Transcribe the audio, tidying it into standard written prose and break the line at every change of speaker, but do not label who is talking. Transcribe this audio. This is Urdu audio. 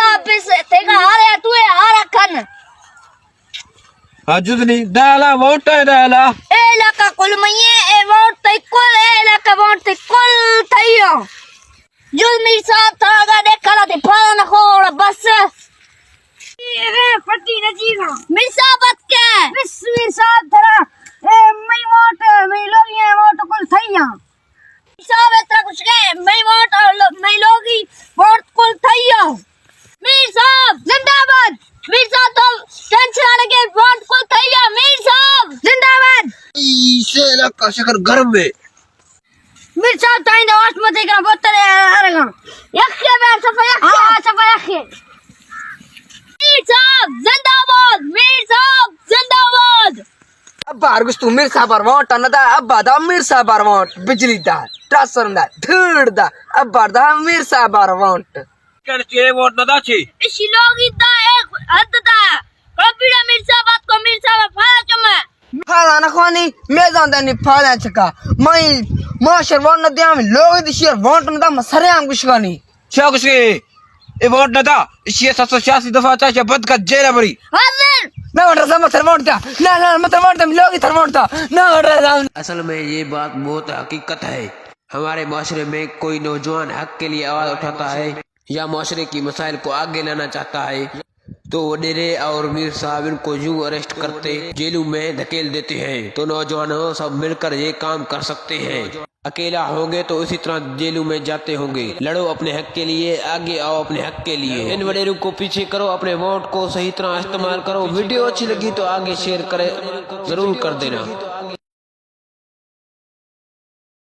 صاحب تیگا ہارے تو ہارا کھن
جزنی دالا ووٹ دالا
اے علاقہ کل مئیے اے ووٹ تے کل اے علاقہ ووٹ تے کل تھیو جز میر صاحب تھاگا دیکھا تے پھالا نہ کھوڑا بس پٹی نجیگا میر صاحب بات کیا ہے بس میر صاحب تھرا میں ووٹ میں لوگی ووٹ کل تھیا میر صاحب اتنا کچھ کہ میں ووٹ میں لوگی ووٹ کل تھیا میر صاحب زندہ باد میر صاحب تو ٹینشن آنے کے ووٹ کل تھیا میر صاحب زندہ باد
سے علاقہ شکر گرم میں
میر صاحب تائیں دا واسط متے کا بوتر آرگا یخی بیر صفا یخی میر صاحب زندہ باد میر صاحب زندہ باد
ابا ارگس تو میر صاحب ووٹ نہ دا ابا دا میر صاحب ووٹ بجلی دا ٹرانسفر دا دھڑ دا ابا دا میر صاحب ووٹ
کن چے ووٹ نہ دا چھی
اسی لوگ دا ایک حد دا کبیڑا میر صاحب بات کو میر صاحب پھالا چما
پھالا نہ خوانی میزان دنی پھالا چکا میں معاشر ووٹ نہ دیا میں لوگ دی شیر ووٹ نہ دا مسریام کچھ گانی
کیا کچھ کہ اے ووٹ نہ دا اسی 786 دفعہ چاہے بد کا جیل بری
حاضر
نہ ووٹ دا مت ووٹ دا نہ مت ووٹ دا لوگ تھر ووٹ دا نہ ووٹ دا
اصل میں یہ بات بہت حقیقت ہے ہمارے معاشرے میں کوئی نوجوان حق کے لیے آواز اٹھاتا ہے یا معاشرے کی مسائل کو آگے لانا چاہتا ہے تو وڈیرے اور میر صاحب ان کو یوں اریسٹ کرتے جیلوں میں دھکیل دیتے ہیں تو نوجوانوں سب مل کر یہ کام کر سکتے ہیں اکیلا ہوں گے تو اسی طرح جیلوں میں جاتے ہوں گے لڑو اپنے حق کے لیے آگے آؤ اپنے حق کے لیے ان وڈیروں کو پیچھے کرو اپنے ووٹ کو صحیح طرح استعمال کرو ویڈیو اچھی لگی تو آگے شیئر کرے ضرور کر دینا